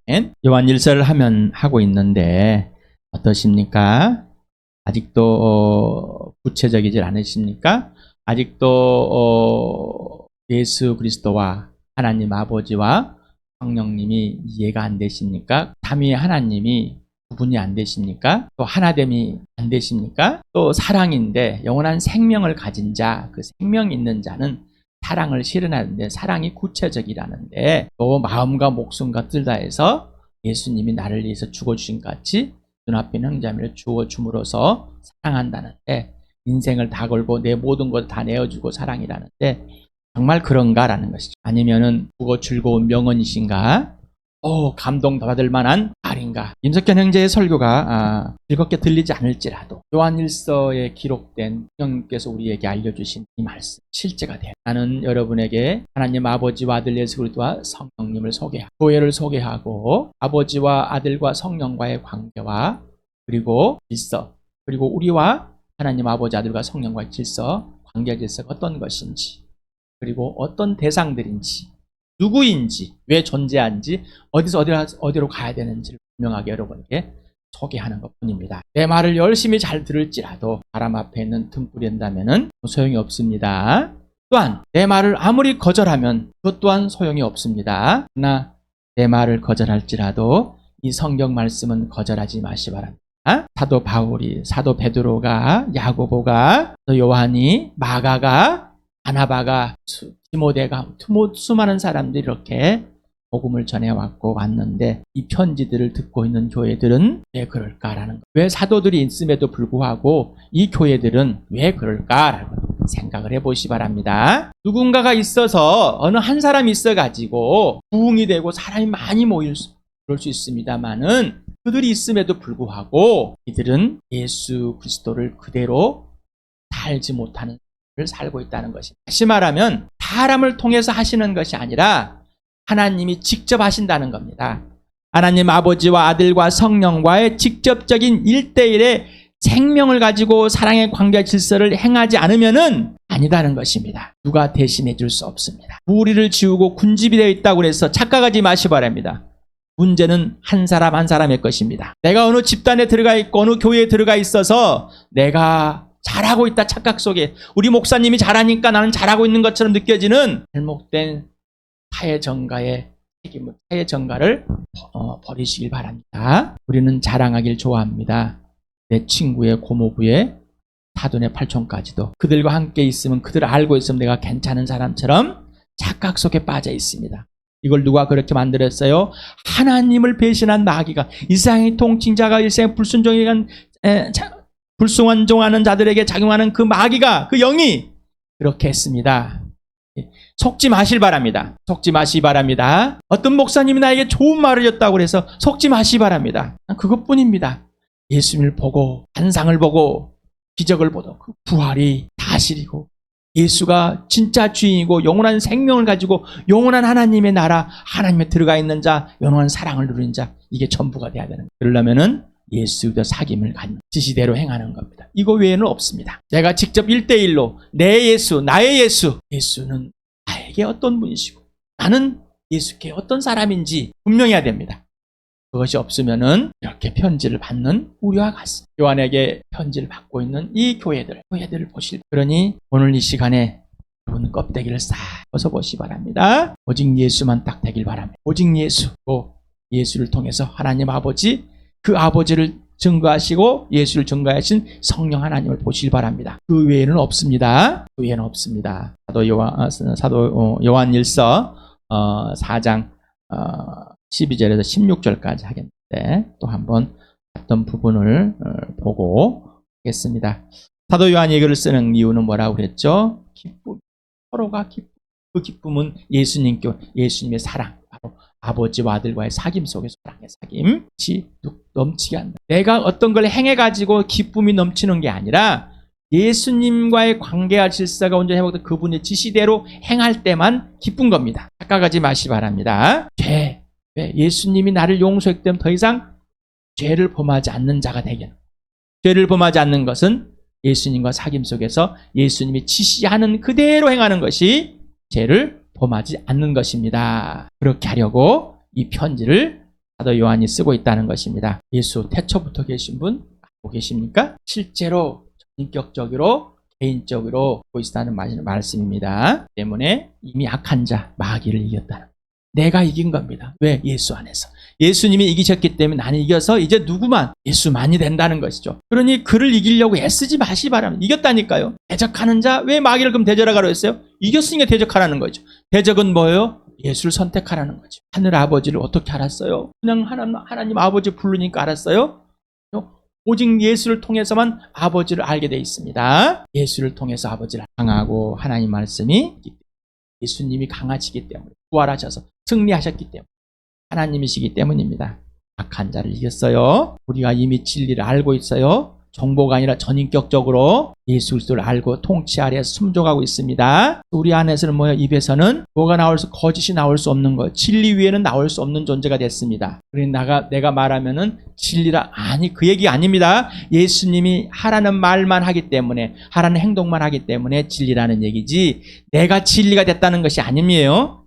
아멘. 요한일서를 하고 있는데 어떠십니까? 아직도 구체적이질 않으십니까? 아직도 예수 그리스도와 하나님 아버지와 성령님이 이해가 안 되십니까? 삼위 하나님이 구분이 안 되십니까? 또 하나됨이 안 되십니까? 또 사랑인데 영원한 생명을 가진 자, 그 생명 있는 자는 사랑을 실현하는데 사랑이 구체적이라는데 또 마음과 목숨과 뜻 다해서 예수님이 나를 위해서 죽어주신 것 같이 눈앞에 있는 형제자매를 주어줌으로써 사랑한다는데 인생을 다 걸고 내 모든 것 다 내어주고 사랑이라는데 정말 그런가라는 것이죠. 아니면은 그거 즐거운 명언이신가? 감동받을 만한 말인가? 임석현 형제의 설교가 즐겁게 들리지 않을지라도 요한일서에 기록된 성령님께서 우리에게 알려주신 이 말씀 실제가 돼요. 나는 여러분에게 하나님 아버지와 아들 예수 그리스도와 성령님을 소개하고 교회를 소개하고 아버지와 아들과 성령과의 관계와 그리고 질서 그리고 우리와 하나님 아버지 아들과 성령과의 질서 관계 질서가 어떤 것인지 그리고 어떤 대상들인지 누구인지, 왜 존재하는지, 어디서 어디로 가야 되는지를 분명하게 여러분에게 소개하는 것뿐입니다. 내 말을 열심히 잘 들을지라도 사람 앞에 있는 등불이 된다면 소용이 없습니다. 또한 내 말을 아무리 거절하면 그것 또한 소용이 없습니다. 그러나 내 말을 거절할지라도 이 성경 말씀은 거절하지 마시 바랍니다. 사도 바울이, 사도 베드로가, 야고보가, 또 요한이, 마가가, 바나바가, 디모데가, 수많은 사람들이 이렇게 복음을 전해왔고 왔는데 이 편지들을 듣고 있는 교회들은 왜 그럴까라는 거. 왜 사도들이 있음에도 불구하고 이 교회들은 왜 그럴까라고 생각을 해보시 바랍니다. 누군가가 있어서 어느 한 사람이 있어가지고 부흥이 되고 사람이 많이 그럴 수 있습니다만은 그들이 있음에도 불구하고 이들은 예수 그리스도를 그대로 살지 못하는 살고 있다는 것입니다. 다시 말하면 사람을 통해서 하시는 것이 아니라 하나님이 직접 하신다는 겁니다. 하나님 아버지와 아들과 성령과의 직접적인 1대1의 생명을 가지고 사랑의 관계 질서를 행하지 않으면은 아니다는 것입니다. 누가 대신해 줄 수 없습니다. 무리를 지우고 군집이 되어 있다고 해서 착각하지 마시 바랍니다. 문제는 한 사람 한 사람의 것입니다. 내가 어느 집단에 들어가 있고 어느 교회에 들어가 있어서 내가 잘하고 있다 착각 속에 우리 목사님이 잘하니까 나는 잘하고 있는 것처럼 느껴지는 잘못된 사회 정가의 책임을, 사회 정가를 버리시길 바랍니다. 우리는 자랑하길 좋아합니다. 내 친구의 고모부의 사돈의 팔촌까지도 그들과 함께 있으면 그들을 알고 있으면 내가 괜찮은 사람처럼 착각 속에 빠져 있습니다. 이걸 누가 그렇게 만들었어요? 하나님을 배신한 마귀가 이 세상의 통칭자가 이 세상의 불순종하는 자들에게 작용하는 그 마귀가 그 영이 그렇게 했습니다. 속지 마실 바랍니다. 속지 마시기 바랍니다. 어떤 목사님이 나에게 좋은 말을 줬다고 해서 속지 마시기 바랍니다. 그것뿐입니다. 예수님을 보고 환상을 보고 기적을 보고 그 부활이 사실이고 예수가 진짜 주인이고 영원한 생명을 가지고 영원한 하나님의 나라 하나님에 들어가 있는 자 영원한 사랑을 누리는 자 이게 전부가 돼야 되는 거예요. 그러려면은 예수의 사귐을 가진 지시대로 행하는 겁니다. 이거 외에는 없습니다. 내가 직접 1대1로 내 예수, 나의 예수, 예수는 나에게 어떤 분이시고 나는 예수께 어떤 사람인지 분명해야 됩니다. 그것이 없으면은 이렇게 편지를 받는 우리와 같습니다. 요한에게 편지를 받고 있는 이 교회들을 보실 그러니 오늘 이 시간에 여러분 껍데기를 싹 벗어보시기 바랍니다. 오직 예수만 딱 되길 바랍니다. 오직 예수, 또 예수를 통해서 하나님 아버지 그 아버지를 증거하시고 예수를 증거하신 성령 하나님을 보시길 바랍니다. 그 외에는 없습니다. 그 외에는 없습니다. 사도 요한일서 4장 12절에서 16절까지 하겠는데 또 한번 어떤 부분을 보고 하겠습니다. 사도 요한이 이걸 쓰는 이유는 뭐라고 그랬죠? 기쁨. 서로가 기쁨. 그 기쁨은 예수님의 사랑. 바로 아버지와 아들과의 사귐 속에서 사랑의 사귐이 넘치게 한다. 내가 어떤 걸 행해가지고 기쁨이 넘치는 게 아니라 예수님과의 관계와 질서가 온전히 회복된 그분의 지시대로 행할 때만 기쁜 겁니다. 착각하지 마시기 바랍니다. 예수님이 나를 용서했기 때문에 더 이상 죄를 범하지 않는 자가 되겠는 죄를 범하지 않는 것은 예수님과 사귐 속에서 예수님이 지시하는 그대로 행하는 것이 죄를 범하지 않는 것입니다. 그렇게 하려고 이 편지를 사도 요한이 쓰고 있다는 것입니다. 예수 태초부터 계신 분 알고 계십니까? 실제로 인격적으로 개인적으로 보이시다는 말씀입니다. 때문에 이미 악한 자 마귀를 이겼다는, 내가 이긴 겁니다. 왜? 예수 안에서 예수님이 이기셨기 때문에 나는 이겨서 이제 누구만? 예수만이 된다는 것이죠. 그러니 그를 이기려고 애쓰지 마시기 바랍니다. 이겼다니까요. 대적하는 자, 왜 마귀를 그럼 대적하라고 했어요? 이겼으니까 대적하라는 거죠. 대적은 뭐예요? 예수를 선택하라는 거죠. 하늘 아버지를 어떻게 알았어요? 그냥 하나님 아버지 부르니까 알았어요? 오직 예수를 통해서만 아버지를 알게 되어 있습니다. 예수를 통해서 아버지를 강하고, 하나님 말씀이 예수님이 강하시기 때문에, 부활하셔서 승리하셨기 때문에, 하나님이시기 때문입니다. 악한 자를 이겼어요. 우리가 이미 진리를 알고 있어요. 정보가 아니라 전인격적으로 예수 그리스도를 알고 통치 아래에서 숨져가고 있습니다. 우리 안에서는 뭐예요? 입에서는 뭐가 나올 수, 거짓이 나올 수 없는 거예요. 진리 위에는 나올 수 없는 존재가 됐습니다. 그러니 내가 말하면은 진리라, 아니, 그 얘기 아닙니다. 예수님이 하라는 말만 하기 때문에, 하라는 행동만 하기 때문에 진리라는 얘기지, 내가 진리가 됐다는 것이 아님이에요.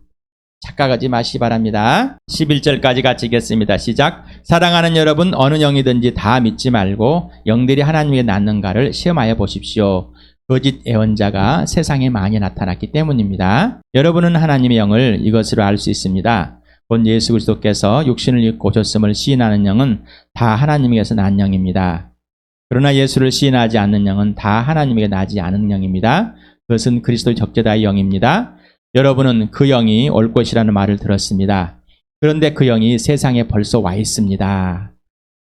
착각하지 마시기 바랍니다. 11절까지 같이 읽겠습니다. 시작. 사랑하는 여러분, 어느 영이든지 다 믿지 말고 영들이 하나님에게 낫는가를 시험하여 보십시오. 거짓 예언자가 세상에 많이 나타났기 때문입니다. 여러분은 하나님의 영을 이것으로 알 수 있습니다. 본 예수 그리스도께서 육신을 입고 오셨음을 시인하는 영은 다 하나님에게서 난 영입니다. 그러나 예수를 시인하지 않는 영은 다 하나님에게 나지 않은 영입니다. 그것은 그리스도의 적재다의 영입니다. 여러분은 그 영이 올 것이라는 말을 들었습니다. 그런데 그 영이 세상에 벌써 와 있습니다.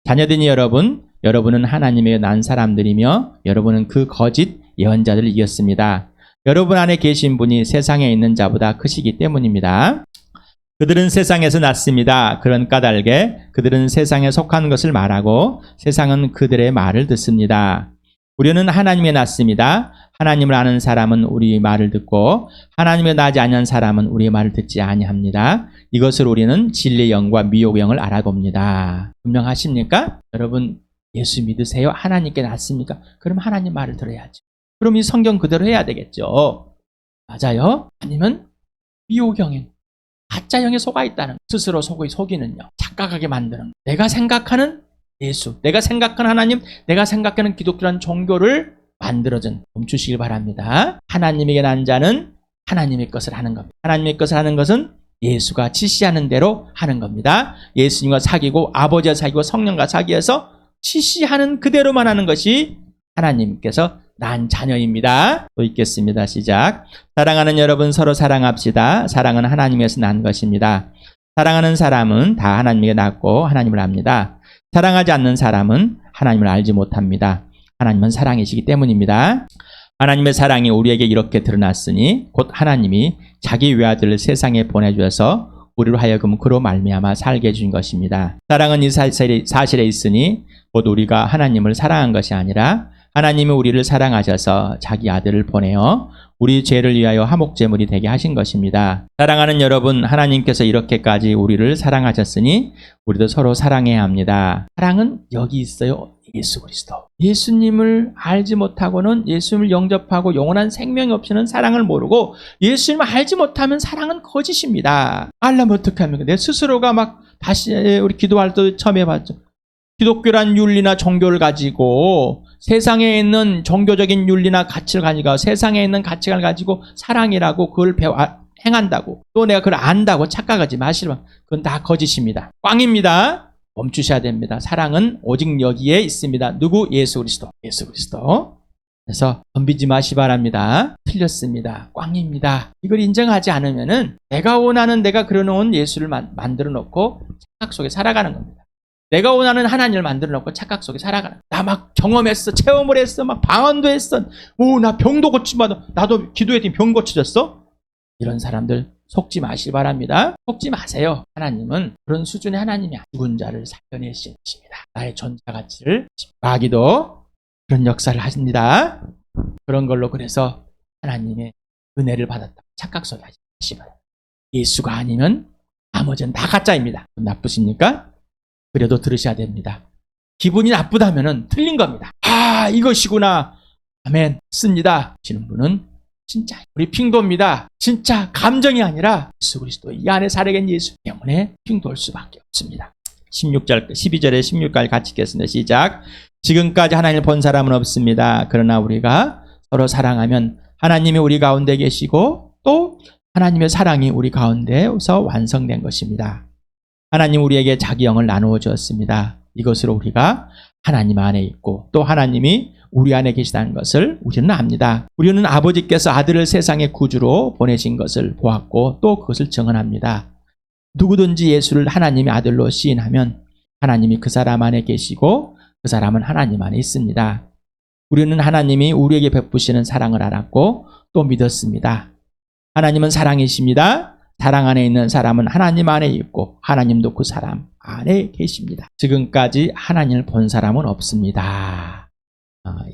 자녀들이 여러분은 하나님에게 난 사람들이며 여러분은 그 거짓 예언자들을 이겼습니다. 여러분 안에 계신 분이 세상에 있는 자보다 크시기 때문입니다. 그들은 세상에서 났습니다. 그런 까닭에 그들은 세상에 속한 것을 말하고 세상은 그들의 말을 듣습니다. 우리는 하나님에 났습니다. 하나님을 아는 사람은 우리 말을 듣고 하나님에 나지 아니한 사람은 우리의 말을 듣지 아니합니다. 이것을 우리는 진리의 영과 미혹의 영을 알아봅니다. 분명하십니까? 여러분, 예수 믿으세요? 하나님께 났습니까? 그럼 하나님 말을 들어야죠. 그럼 이 성경 그대로 해야 되겠죠. 맞아요? 아니면 미혹의 영에, 가짜 영에 속아 있다는, 스스로 속이는 영, 착각하게 만드는, 내가 생각하는 예수, 내가 생각하는 하나님, 내가 생각하는 기독교라는 종교를 만들어준, 멈추시길 바랍니다. 하나님에게 난 자는 하나님의 것을 하는 겁니다. 하나님의 것을 하는 것은 예수가 지시하는 대로 하는 겁니다. 예수님과 사귀고 아버지와 사귀고 성령과 사귀어서 지시하는 그대로만 하는 것이 하나님께서 난 자녀입니다. 또 읽겠습니다. 시작. 사랑하는 여러분, 서로 사랑합시다. 사랑은 하나님에서 난 것입니다. 사랑하는 사람은 다 하나님에게 낳고 하나님을 압니다. 사랑하지 않는 사람은 하나님을 알지 못합니다. 하나님은 사랑이시기 때문입니다. 하나님의 사랑이 우리에게 이렇게 드러났으니 곧 하나님이 자기 외아들을 세상에 보내주셔서 우리로 하여금 그로 말미암아 살게 해준 것입니다. 사랑은 이 사실에 있으니 곧 우리가 하나님을 사랑한 것이 아니라 하나님이 우리를 사랑하셔서 자기 아들을 보내어 우리 죄를 위하여 화목제물이 되게 하신 것입니다. 사랑하는 여러분, 하나님께서 이렇게까지 우리를 사랑하셨으니 우리도 서로 사랑해야 합니다. 사랑은 여기 있어요. 예수 그리스도. 예수님을 알지 못하고는, 예수님을 영접하고 영원한 생명이 없이는 사랑을 모르고, 예수님을 알지 못하면 사랑은 거짓입니다. 알려면 어떻게 합니까? 내 스스로가 막 다시, 우리 기도할 때 처음 해봤죠. 기독교란 윤리나 종교를 가지고 세상에 있는 종교적인 윤리나 가치를 가지고 세상에 있는 가치관을 가지고 사랑이라고 그걸 행한다고, 또 내가 그걸 안다고 착각하지 마시면 그건 다 거짓입니다. 꽝입니다. 멈추셔야 됩니다. 사랑은 오직 여기에 있습니다. 누구? 예수 그리스도. 예수 그리스도. 그래서 덤비지 마시 바랍니다. 틀렸습니다. 꽝입니다. 이걸 인정하지 않으면은 내가 원하는, 내가 그려놓은 예수를 만들어 놓고 착각 속에 살아가는 겁니다. 내가 원하는 하나님을 만들어 놓고 착각 속에 살아가는, 나 막 경험했어, 체험을 했어, 막 방언도 했어, 나 병도 고치면 나도 기도했더니 병 고쳐졌어. 이런 사람들 속지 마시기 바랍니다. 속지 마세요. 하나님은 그런 수준의 하나님이 죽은 자를 살려내신 것입니다. 나의 존재 가치를, 마귀도 그런 역사를 하십니다. 그런 걸로 그래서 하나님의 은혜를 받았다 착각 속에 하시기 바랍니다. 예수가 아니면 나머지는 다 가짜입니다. 나쁘십니까? 그래도 들으셔야 됩니다. 기분이 나쁘다면 틀린 겁니다. 아, 이것이구나. 아멘. 씁니다. 하시는 분은 진짜 우리 핑도입니다. 진짜 감정이 아니라 예수 그리스도 이 안에 살아계신 예수 때문에 핑도일 수밖에 없습니다. 16절, 12절에 16까지 같이 읽겠습니다. 시작. 지금까지 하나님을 본 사람은 없습니다. 그러나 우리가 서로 사랑하면 하나님이 우리 가운데 계시고 또 하나님의 사랑이 우리 가운데서 완성된 것입니다. 하나님 우리에게 자기 영을 나누어 주었습니다. 이것으로 우리가 하나님 안에 있고 또 하나님이 우리 안에 계시다는 것을 우리는 압니다. 우리는 아버지께서 아들을 세상의 구주로 보내신 것을 보았고 또 그것을 증언합니다. 누구든지 예수를 하나님의 아들로 시인하면 하나님이 그 사람 안에 계시고 그 사람은 하나님 안에 있습니다. 우리는 하나님이 우리에게 베푸시는 사랑을 알았고 또 믿었습니다. 하나님은 사랑이십니다. 사랑 안에 있는 사람은 하나님 안에 있고 하나님도 그 사람 안에 계십니다. 지금까지 하나님을 본 사람은 없습니다.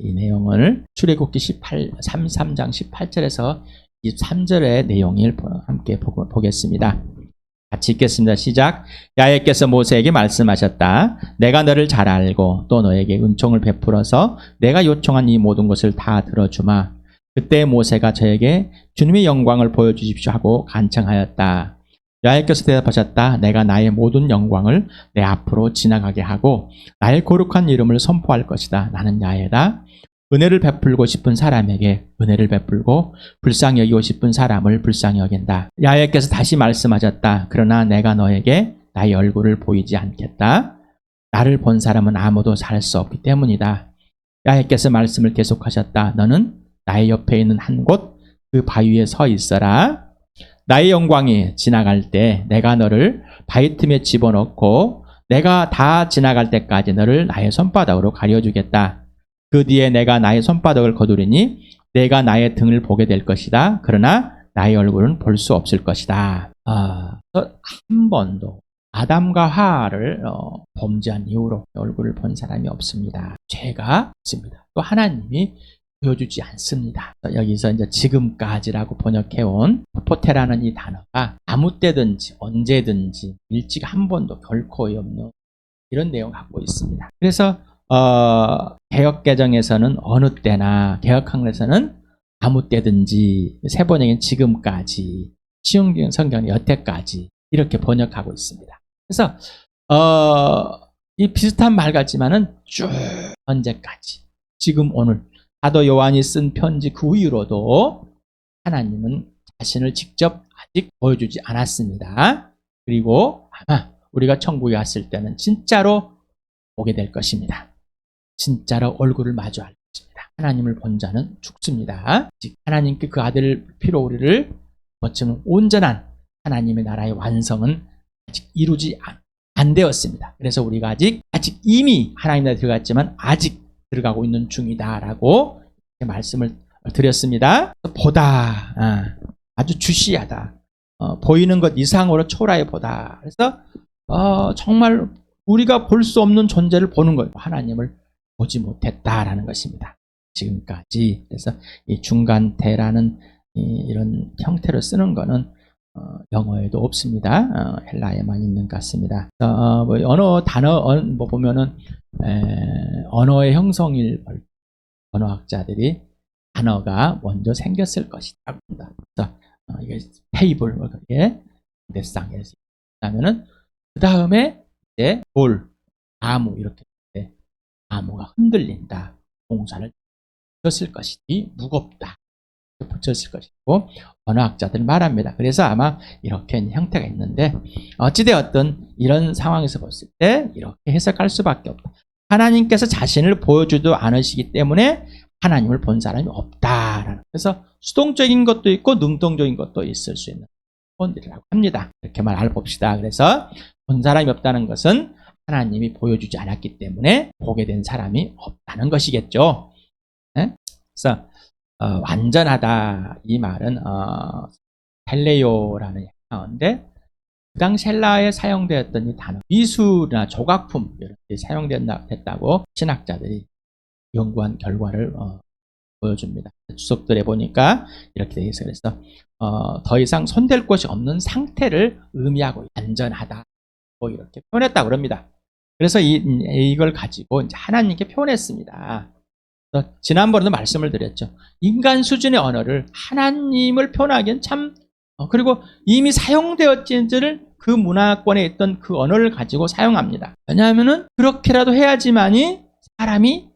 이 내용을 출애굽기 33장 18절에서 23절의 내용을 함께 보겠습니다. 같이 읽겠습니다. 시작. 야훼께서 모세에게 말씀하셨다. 내가 너를 잘 알고 또 너에게 은총을 베풀어서 내가 요청한 이 모든 것을 다 들어주마. 그때 모세가 저에게 주님의 영광을 보여주십시오 하고 간청하였다. 야훼께서 대답하셨다. 내가 나의 모든 영광을 내 앞으로 지나가게 하고 나의 거룩한 이름을 선포할 것이다. 나는 야훼다. 은혜를 베풀고 싶은 사람에게 은혜를 베풀고 불쌍히 여기고 싶은 사람을 불쌍히 여긴다. 야훼께서 다시 말씀하셨다. 그러나 내가 너에게 나의 얼굴을 보이지 않겠다. 나를 본 사람은 아무도 살 수 없기 때문이다. 야훼께서 말씀을 계속하셨다. 너는 나의 옆에 있는 한 곳 그 바위 위에 서 있어라. 나의 영광이 지나갈 때 내가 너를 바위 틈에 집어넣고 내가 다 지나갈 때까지 너를 나의 손바닥으로 가려주겠다. 그 뒤에 내가 나의 손바닥을 거두리니 내가 나의 등을 보게 될 것이다. 그러나 나의 얼굴은 볼 수 없을 것이다. 한 번도 아담과 하와를 범죄한 이후로 얼굴을 본 사람이 없습니다. 죄가 있습니다. 또 하나님이 보여주지 않습니다. 여기서 이제 지금까지라고 번역해온 포테라는 이 단어가 아무 때든지 언제든지 일찍 한 번도 결코 없는 이런 내용을 갖고 있습니다. 그래서 개역개정에서는 어느 때나, 개역학에서는 아무 때든지, 세번역인 지금까지, 시흥 성경은 여태까지 이렇게 번역하고 있습니다. 그래서 이 비슷한 말 같지만은 쭉 언제까지, 지금 오늘 사도 요한이 쓴 편지 그 이후로도 하나님은 자신을 직접 아직 보여주지 않았습니다. 그리고 아마 우리가 천국에 갔을 때는 진짜로 보게 될 것입니다. 진짜로 얼굴을 마주할 것입니다. 하나님을 본 자는 죽습니다. 즉 하나님께 그 아들 피로 우리를 거치는 온전한 하나님의 나라의 완성은 아직 이루지 안 되었습니다. 그래서 우리가 아직 이미 하나님 나라에 들어갔지만 아직 들어가고 있는 중이다라고 말씀을 드렸습니다. 보다 아주 주시하다. 보이는 것 이상으로 초라해 보다. 그래서 정말 우리가 볼 수 없는 존재를 보는 거예요. 하나님을 보지 못했다라는 것입니다. 지금까지. 그래서 이 중간태라는 이런 형태로 쓰는 거는 영어에도 없습니다. 헬라에만 있는 것 같습니다. 언어 단어 보면은 언어의 형성일 언어학자들이 단어가 먼저 생겼을 것이다. 그래서 이게 테이블 이게 대상에서 그러면은 그 다음에 이제 돌, 나무 이렇게 나무가 흔들린다. 동사를 붙였을 것이니 무겁다. 붙였을 것이고 언어학자들 말합니다. 그래서 아마 이렇게 형태가 있는데 어찌되었든 이런 상황에서 봤을 때 이렇게 해석할 수밖에 없다. 하나님께서 자신을 보여주지도 않으시기 때문에 하나님을 본 사람이 없다라는. 그래서 수동적인 것도 있고 능동적인 것도 있을 수 있는 본들이라고 합니다. 이렇게 알아봅시다. 그래서 본 사람이 없다는 것은 하나님이 보여주지 않았기 때문에 보게 된 사람이 없다는 것이겠죠. 네? 그래서 완전하다 이 말은 텔레오라는 단어인데 그 당시 헬라어에 사용되었던 이 단어 미술이나 조각품 이렇게 사용됐다고 신학자들이 연구한 결과를 보여줍니다. 주석들에 보니까 이렇게 되어 있어요. 그래서 더 이상 손댈 곳이 없는 상태를 의미하고 안전하다 이렇게 표현했다고 합니다. 그래서 이걸 가지고 이제 하나님께 표현했습니다. 지난번에도 말씀을 드렸죠. 인간 수준의 언어를 하나님을 표현하기엔 참 그리고 이미 사용되었지를 그 문화권에 있던 그 언어를 가지고 사용합니다. 왜냐하면은 그렇게라도 해야지만이 사람이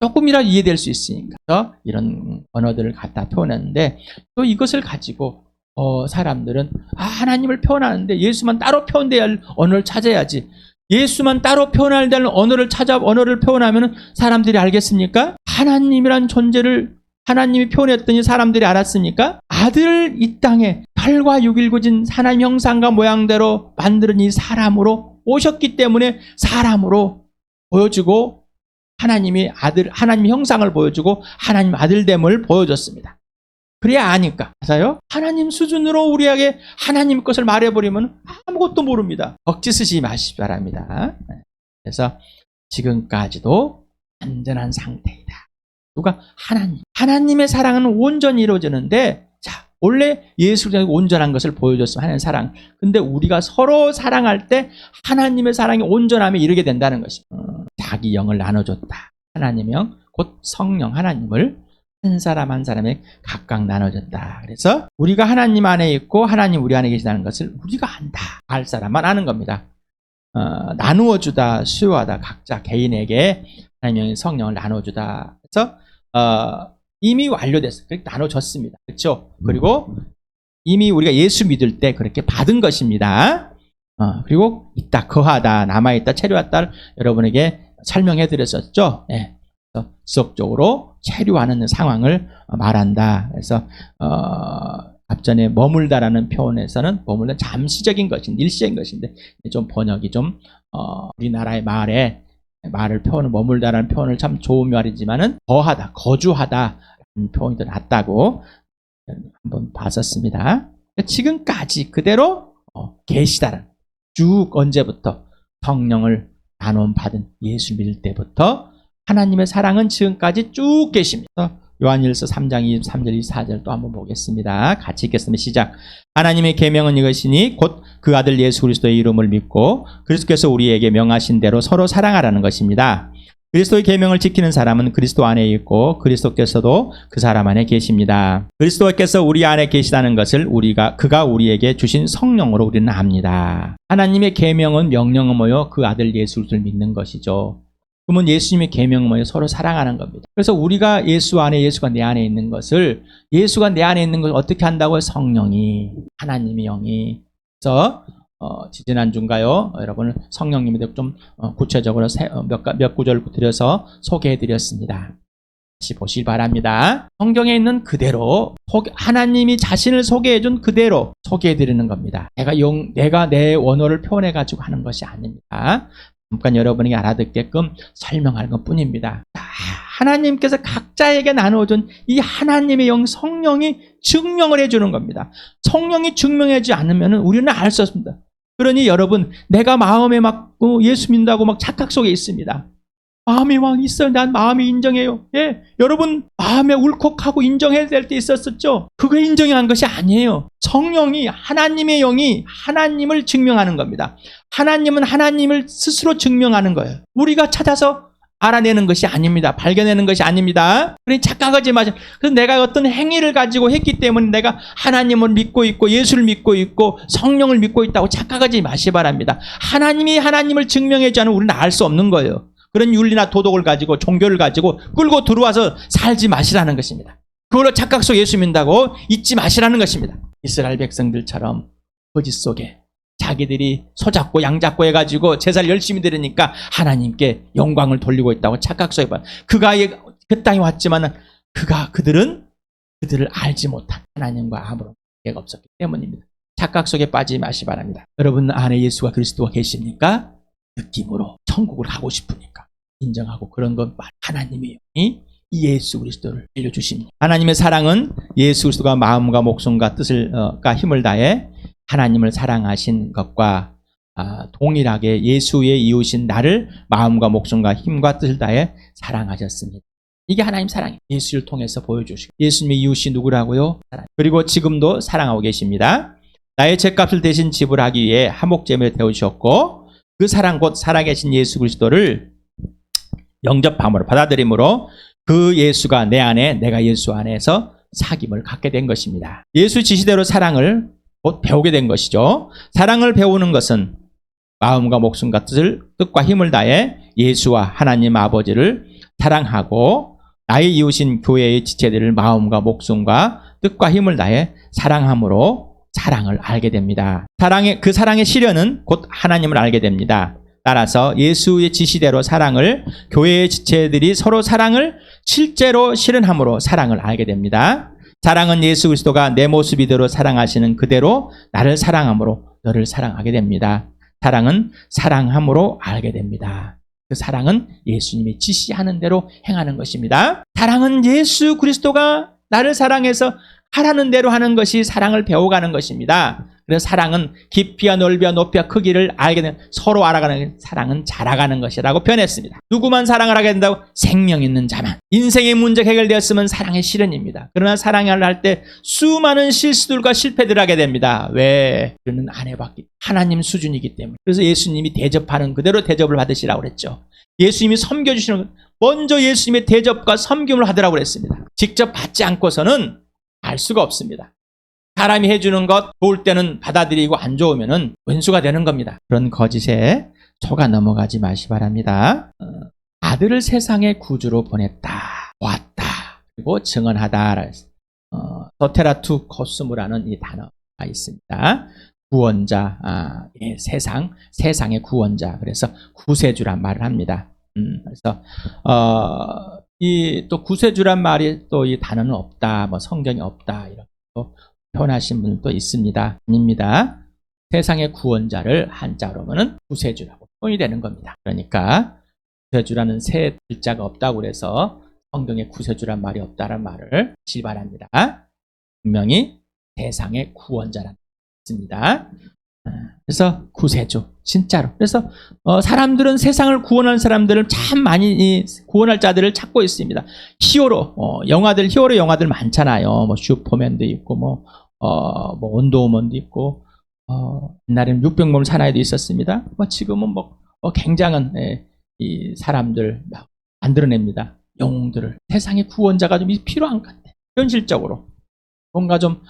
조금이라도 이해될 수 있으니까. 그래서 이런 언어들을 갖다 표현하는데, 또 이것을 가지고 사람들은 하나님을 표현하는데 예수만 따로 표현돼야 할 언어를 찾아야지. 예수만 따로 표현해야 될 언어를 표현하면 사람들이 알겠습니까? 하나님이란 존재를 하나님이 표현했더니 사람들이 알았습니까? 아들 이 땅에 혈과 육을 가진 하나님 형상과 모양대로 만드는 이 사람으로 오셨기 때문에 사람으로 보여주고 하나님의 형상을 보여주고 하나님 아들됨을 보여줬습니다. 그래야 아니까. 맞아요? 하나님 수준으로 우리에게 하나님 것을 말해버리면 아무것도 모릅니다. 억지 쓰지 마시기 바랍니다. 그래서 지금까지도 안전한 상태이다. 누가? 하나님의 사랑은 온전히 이루어지는데, 자, 원래 예수가 온전한 것을 보여줬으면 하는 사랑. 근데 우리가 서로 사랑할 때 하나님의 사랑이 온전함에 이르게 된다는 것입니다. 자기 영을 나눠줬다. 하나님의 영, 곧 성령 하나님을 한 사람 한 사람에 각각 나눠줬다. 그래서 우리가 하나님 안에 있고 하나님 우리 안에 계시다는 것을 우리가 안다. 알 사람만 아는 겁니다. 나누어주다, 수요하다. 각자 개인에게 하나님의 성령을 나눠주다. 그래서 이미 완료됐어요. 그렇게 나눠줬습니다. 그렇죠? 그리고 이미 우리가 예수 믿을 때 그렇게 받은 것입니다. 그리고 있다, 거하다, 남아있다, 체류했다를 여러분에게 설명해 드렸었죠. 네. 그래서 지속적으로 체류하는 상황을 말한다. 그래서 앞전에 머물다라는 표현에서는 머물다 잠시적인 것인데 일시적인 것인데 좀 번역이 좀 우리나라의 말을 표현은 머물다라는 표현을 참 좋은 말이지만은 거하다, 거주하다라는 표현이 더 낫다고 한번 봤었습니다. 지금까지 그대로 계시다라는 쭉 언제부터 성령을 나눔 받은 예수 믿을 때부터 하나님의 사랑은 지금까지 쭉 계십니다. 요한일서 3장 23절 24절 또 한번 보겠습니다. 같이 읽겠습니다. 시작. 하나님의 계명은 이것이니 곧 그 아들 예수 그리스도의 이름을 믿고 그리스도께서 우리에게 명하신 대로 서로 사랑하라는 것입니다. 그리스도의 계명을 지키는 사람은 그리스도 안에 있고 그리스도께서도 그 사람 안에 계십니다. 그리스도께서 우리 안에 계시다는 것을 그가 우리에게 주신 성령으로 우리는 압니다. 하나님의 계명은 명령은 뭐요? 그 아들 예수 그리스도를 믿는 것이죠. 그러면 예수님의 계명은 뭐예요? 서로 사랑하는 겁니다. 그래서 우리가 예수 안에, 예수가 내 안에 있는 것을, 예수가 내 안에 있는 것을 어떻게 한다고요? 성령이, 하나님의 영이. 그래서 지지난주인가요? 여러분 성령님에 좀 구체적으로 몇 구절을 드려서 소개해드렸습니다. 다시 보시기 바랍니다. 성경에 있는 그대로 하나님이 자신을 소개해준 그대로 소개해드리는 겁니다. 내가 내 원어를 표현해가지고 하는 것이 아닙니다. 잠깐 여러분에게 알아듣게끔 설명할 것뿐입니다. 하나님께서 각자에게 나눠준 이 하나님의 영 성령이 증명을 해주는 겁니다. 성령이 증명하지 않으면 우리는 알 수 없습니다. 그러니 여러분, 내가 마음에 막 예수 믿는다고 막 착각 속에 있습니다. 마음에 막 있어요. 난 마음이 인정해요. 예, 여러분 마음에 울컥하고 인정해야 될 때 있었었죠. 그거 인정한 것이 아니에요. 성령이, 하나님의 영이 하나님을 증명하는 겁니다. 하나님은 하나님을 스스로 증명하는 거예요. 우리가 찾아서 알아내는 것이 아닙니다. 발견하는 것이 아닙니다. 그러니 착각하지 마세요. 그래서 내가 어떤 행위를 가지고 했기 때문에 내가 하나님을 믿고 있고 예수를 믿고 있고 성령을 믿고 있다고 착각하지 마시기 바랍니다. 하나님이 하나님을 증명하지 않으면 우리는 알 수 없는 거예요. 그런 윤리나 도덕을 가지고 종교를 가지고 끌고 들어와서 살지 마시라는 것입니다. 그걸로 착각 속에 예수 믿는다고 잊지 마시라는 것입니다. 이스라엘 백성들처럼 거짓 속에 자기들이 소잡고 양잡고 해가지고 제사를 열심히 드리니까 하나님께 영광을 돌리고 있다고 착각 속에 봐. 그가 그 땅에 왔지만 그들을 알지 못한 하나님과 아무런 관계가 없었기 때문입니다. 착각 속에 빠지지 마시기 바랍니다. 여러분 안에 예수가 그리스도가 계십니까? 느낌으로 천국을 가고 싶으니까 인정하고 그런 건 하나님의 영이 예수 그리스도를 알려주십니다. 하나님의 사랑은 예수 그리스도가 마음과 목숨과 뜻과 힘을 다해 하나님을 사랑하신 것과 동일하게 예수의 이웃인 나를 마음과 목숨과 힘과 뜻을 다해 사랑하셨습니다. 이게 하나님 사랑이에요. 예수를 통해서 보여주시고 예수님의 이웃이 누구라고요? 그리고 지금도 사랑하고 계십니다. 나의 죄값을 대신 지불하기 위해 한목제물을 태우셨고 그 사랑 곧 살아계신 예수 그리스도를 영접함으로 받아들임으로 그 예수가 내 안에 내가 예수 안에서 사귐을 갖게 된 것입니다. 예수 지시대로 사랑을 곧 배우게 된 것이죠. 사랑을 배우는 것은 마음과 목숨과 뜻과 힘을 다해 예수와 하나님 아버지를 사랑하고 나의 이웃인 교회의 지체들을 마음과 목숨과 뜻과 힘을 다해 사랑함으로 사랑을 알게 됩니다. 그 사랑의 실현은 곧 하나님을 알게 됩니다. 따라서 예수의 지시대로 교회의 지체들이 서로 사랑을 실제로 실현함으로 사랑을 알게 됩니다. 사랑은 예수 그리스도가 내 모습 이대로 사랑하시는 그대로 나를 사랑함으로 너를 사랑하게 됩니다. 사랑은 사랑함으로 알게 됩니다. 그 사랑은 예수님이 지시하는 대로 행하는 것입니다. 사랑은 예수 그리스도가 나를 사랑해서 하라는 대로 하는 것이 사랑을 배워가는 것입니다. 그래서 사랑은 깊이와 넓이와 높이와 크기를 알게 되는, 서로 알아가는, 사랑은 자라가는 것이라고 표현했습니다. 누구만 사랑을 하게 된다고? 생명 있는 자만. 인생의 문제가 해결되었으면 사랑의 실현입니다. 그러나 사랑을 할 때 수많은 실수들과 실패들을 하게 됩니다. 왜? 우리는 안 해봤기 때문에. 하나님 수준이기 때문에. 그래서 예수님이 대접하는 그대로 대접을 받으시라고 그랬죠. 예수님이 섬겨주시는, 먼저 예수님의 대접과 섬김을 하더라고 그랬습니다. 직접 받지 않고서는 알 수가 없습니다. 사람이 해주는 것 좋을 때는 받아들이고 안 좋으면은 원수가 되는 겁니다. 그런 거짓에 속아 넘어가지 마시 바랍니다. 아들을 세상의 구주로 보냈다, 보았다, 그리고 증언하다. 소테라투 코스무라는 이 단어가 있습니다. 구원자, 세상의 구원자. 그래서 구세주란 말을 합니다. 그래서 이 또 구세주란 말이 또 이 단어는 없다, 뭐 성경이 없다 이렇게 또 표현하신 분도 있습니다. 아닙니다. 세상의 구원자를 한자로 하면은 구세주라고 표현이 되는 겁니다. 그러니까 구세주라는 새 글자가 없다고 그래서 성경에 구세주란 말이 없다는 말을 하시기 바랍니다. 분명히 세상의 구원자라는 있습니다. 그래서 구세주, 진짜로. 그래서 사람들은 세상을 구원하는 사람들을 참 많이 구원할 자들을 찾고 있습니다. 히어로 히어로 영화들 많잖아요. 뭐 슈퍼맨도 있고 뭐 원더우먼도 있고 옛날에는 600몸 사나이도 있었습니다. 지금은 굉장한 이 사람들 만들어냅니다. 영웅들을. 세상의 구원자가 좀 필요한 것 같아요. 현실적으로 뭔가 좀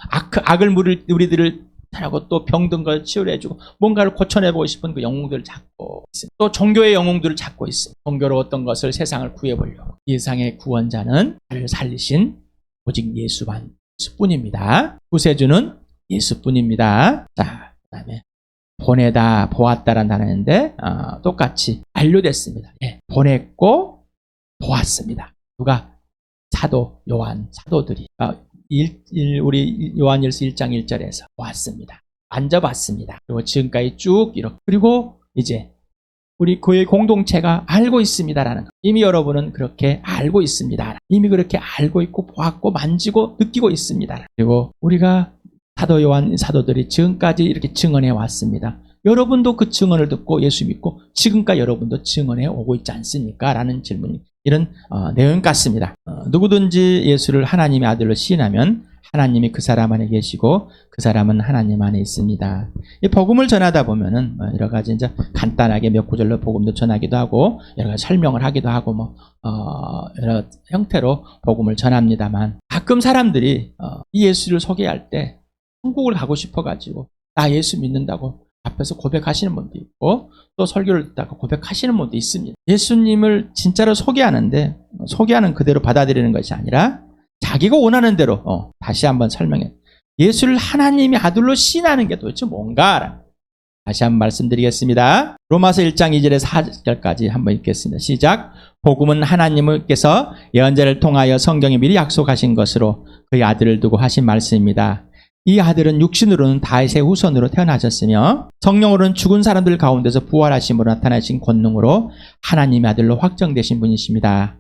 악을 우리들을 하고 또 병든 걸 치유해주고 뭔가를 고쳐내보고 싶은 그 영웅들을 찾고 있습니다. 또 종교의 영웅들을 찾고 있습니다. 종교로 어떤 것을 세상을 구해보려고. 세상의 구원자는 나를 살리신 오직 예수뿐입니다. 구세주는 예수뿐입니다. 자, 그 다음에 보내다, 보았다라는 단어인데 똑같이 완료됐습니다. 보냈고 보았습니다. 누가? 사도들이 우리 요한일서 1장 1절에서 보았습니다. 만져봤습니다. 그리고 지금까지 쭉 이렇게. 그리고 이제 우리 교회 공동체가 알고 있습니다라는 거. 이미 여러분은 그렇게 알고 있습니다. 이미 그렇게 알고 있고 보았고 만지고 느끼고 있습니다. 그리고 우리가 사도들이 지금까지 이렇게 증언해 왔습니다. 여러분도 그 증언을 듣고 예수 믿고 지금까지 여러분도 증언해 오고 있지 않습니까? 라는 질문이 이런 내용 같습니다. 누구든지 예수를 하나님의 아들로 시인하면 하나님이 그 사람 안에 계시고 그 사람은 하나님 안에 있습니다. 이 복음을 전하다 보면은 여러 가지 이제 간단하게 몇 구절로 복음도 전하기도 하고 여러 가지 설명을 하기도 하고 여러 형태로 복음을 전합니다만 가끔 사람들이 이 예수를 소개할 때 천국을 가고 싶어가지고 나 예수 믿는다고 앞에서 고백하시는 분도 있고 또 설교를 듣다가 고백하시는 분도 있습니다. 예수님을 진짜로 소개하는데 소개하는 그대로 받아들이는 것이 아니라 자기가 원하는 대로 다시 한번 설명해. 예수를 하나님의 아들로 시인하는 게 도대체 뭔가? 다시 한번 말씀드리겠습니다. 로마서 1장 2절에서 4절까지 한번 읽겠습니다. 시작. 복음은 하나님께서 예언자를 통하여 성경에 미리 약속하신 것으로 그의 아들을 두고 하신 말씀입니다. 이 아들은 육신으로는 다윗의 후손으로 태어나셨으며 성령으로는 죽은 사람들 가운데서 부활하심으로 나타나신 권능으로 하나님의 아들로 확정되신 분이십니다.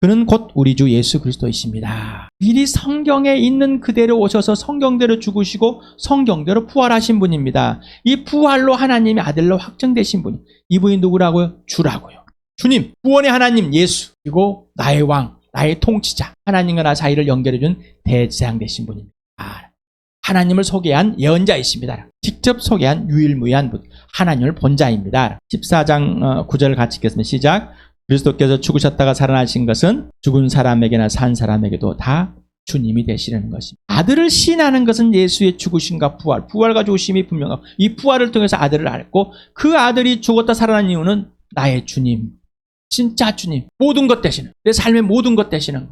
그는 곧 우리 주 예수 그리스도이십니다. 미리 성경에 있는 그대로 오셔서 성경대로 죽으시고 성경대로 부활하신 분입니다. 이 부활로 하나님의 아들로 확정되신 분이 이분이 누구라고요? 주라고요. 주님, 구원의 하나님 예수, 그리고 나의 왕, 나의 통치자, 하나님과 나 사이를 연결해준 대제사장 되신 분입니다. 하나님을 소개한 예언자이십니다. 직접 소개한 유일무이한 분, 하나님을 본 자입니다. 14장 9절 같이 읽겠습니다. 시작. 그리스도께서 죽으셨다가 살아나신 것은 죽은 사람에게나 산 사람에게도 다 주님이 되시려는 것입니다. 아들을 시인하는 것은 예수의 죽으심과 부활과 죽으심이 분명하고 이 부활을 통해서 아들을 알고 그 아들이 죽었다 살아난 이유는 나의 주님, 진짜 주님, 모든 것 되시는, 내 삶의 모든 것 되시는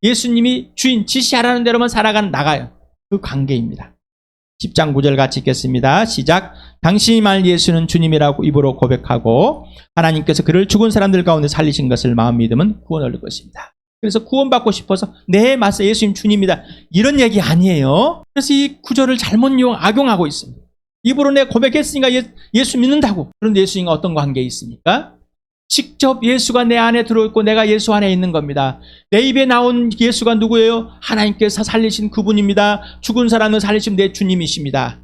예수님이 주인, 지시하라는 대로만 살아가는 나가요. 그 관계입니다. 10장 9절 같이 읽겠습니다. 시작. 당신이 말 예수는 주님이라고 입으로 고백하고 하나님께서 그를 죽은 사람들 가운데 살리신 것을 마음 믿으면 구원 얻을 것입니다. 그래서 구원받고 싶어서 네 맞서 예수님 주님입니다, 이런 얘기 아니에요. 그래서 이 구절을 잘못 악용하고 있습니다. 입으로 내가 고백했으니까 예수 믿는다고. 그런데 예수님과 어떤 관계에 있습니까? 직접 예수가 내 안에 들어있고 내가 예수 안에 있는 겁니다. 내 입에 나온 예수가 누구예요? 하나님께서 살리신 그분입니다. 죽은 사람을 살리신 내 주님이십니다.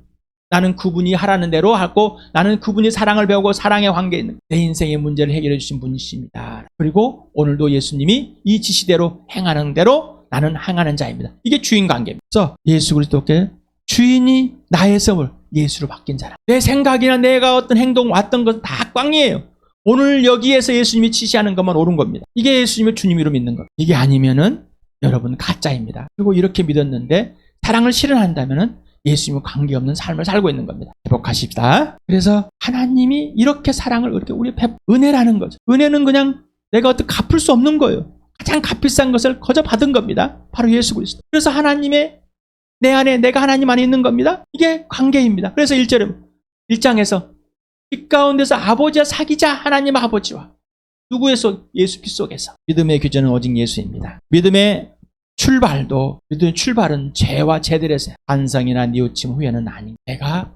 나는 그분이 하라는 대로 하고 나는 그분이 사랑을 배우고 사랑의 관계에 있는 내 인생의 문제를 해결해 주신 분이십니다. 그리고 오늘도 예수님이 이 지시대로 행하는 대로 나는 행하는 자입니다. 이게 주인 관계입니다. 그래서 예수 그리스도께 주인이 나의 섬을 예수로 바뀐 사람. 내 생각이나 내가 어떤 행동 왔던 것 다 꽝이에요. 오늘 여기에서 예수님이 지시하는 것만 옳은 겁니다. 이게 예수님을 주님으로 믿는 것. 이게 아니면은 여러분 가짜입니다. 그리고 이렇게 믿었는데 사랑을 실현한다면은 예수님과 관계없는 삶을 살고 있는 겁니다. 회복하십시다. 그래서 하나님이 이렇게 사랑을 이렇게 우리 은혜라는 거죠. 은혜는 그냥 내가 어떻게 갚을 수 없는 거예요. 가장 값비싼 것을 거저 받은 겁니다. 바로 예수 그리스도. 그래서 하나님의 내 안에 내가 하나님 안에 있는 겁니다. 이게 관계입니다. 그래서 1장에서 빛 가운데서 아버지와 사귀자. 하나님 아버지와 누구의 속? 예수 피 속에서. 믿음의 규제는 오직 예수입니다. 믿음의 출발은 죄와 죄들에서 반성이나 뉘우침 후에는 아닌 내가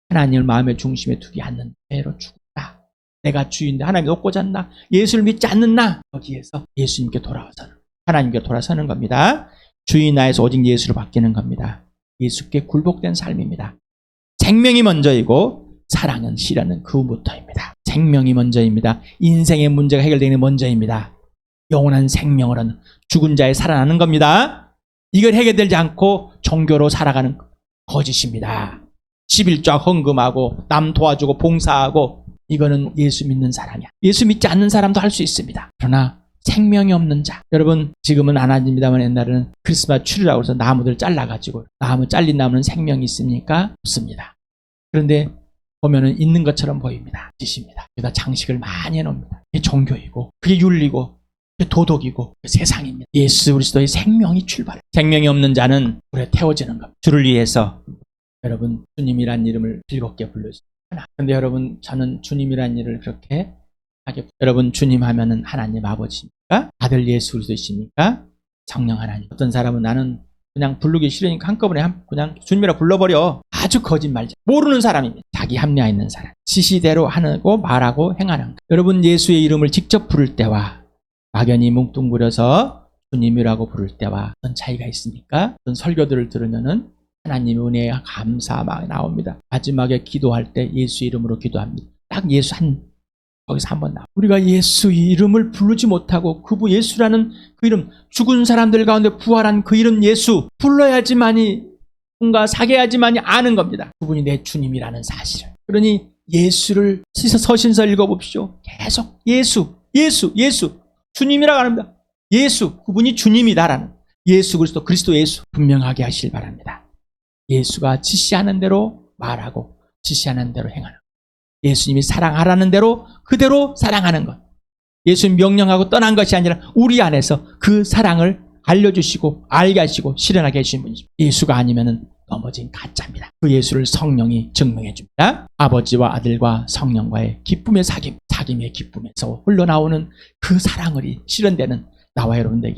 하나님을 마음의 중심에 두지 않는 죄로 죽었다. 내가 주인데 하나님이 높고자 않나? 예수를 믿지 않는 나? 여기에서 예수님께 돌아와서는 하나님께 돌아서는 겁니다. 주인 나에서 오직 예수로 바뀌는 겁니다. 예수께 굴복된 삶입니다. 생명이 먼저이고 사랑은 실현은 그 후부터입니다. 생명이 먼저입니다. 인생의 문제가 해결되는 먼저입니다. 영원한 생명을 얻는 죽은 자에 살아나는 겁니다. 이걸 해결되지 않고 종교로 살아가는 거짓입니다. 11조 헌금하고 남 도와주고 봉사하고 이거는 예수 믿는 사람이야. 예수 믿지 않는 사람도 할 수 있습니다. 그러나 생명이 없는 자. 여러분 지금은 안 합니다만 옛날에는 크리스마스 추리라고 해서 나무들 잘라가지고 잘린 나무는 생명이 있습니까? 없습니다. 그런데 보면은 있는 것처럼 보입니다. 짓입니다. 여기다 장식을 많이 해놓습니다. 그게 종교이고 그게 윤리고 그게 도덕이고 그게 세상입니다. 예수 그리스도의 생명이 출발해. 생명이 없는 자는 불에 태워지는 겁니다. 주를 위해서 여러분 주님이란 이름을 즐겁게 불러주세요. 그런데 여러분 저는 주님이란 일을 그렇게 하게 여러분 주님 하면은 하나님 아버지입니까? 아들 예수 그리스도이십니까? 성령 하나님. 어떤 사람은 나는 그냥 부르기 싫으니까 한꺼번에 그냥 주님이라 불러버려. 아주 거짓말이죠. 모르는 사람입니다. 자기 합리화 있는 사람. 지시대로 하고 말하고 행하는 것. 여러분 예수의 이름을 직접 부를 때와 막연히 뭉뚱그려서 주님이라고 부를 때와 어떤 차이가 있습니까? 어떤 설교들을 들으면은 하나님의 은혜와 감사 막 나옵니다. 마지막에 기도할 때 예수 이름으로 기도합니다. 딱 예수 거기서 한번 나와. 우리가 예수 이름을 부르지 못하고 그분 예수라는 그 이름, 죽은 사람들 가운데 부활한 그 이름 예수 불러야지만이 뭔가 사귀어야지만이 아는 겁니다. 그분이 내 주님이라는 사실을. 그러니 예수를 서신서 읽어봅시오. 계속 예수 주님이라고 합니다. 예수 그분이 주님이다라는 예수 그리스도 예수 분명하게 하시길 바랍니다. 예수가 지시하는 대로 말하고 지시하는 대로 행하는 예수님이 사랑하라는 대로 그대로 사랑하는 것. 예수님 명령하고 떠난 것이 아니라 우리 안에서 그 사랑을 알려주시고 알게 하시고 실현하게 해주신 분이죠. 예수가 아니면은 넘어진 가짜입니다. 그 예수를 성령이 증명해 줍니다. 아버지와 아들과 성령과의 기쁨의 사귐의 기쁨에서 흘러나오는 그 사랑을 실현되는 나와 여러분들에게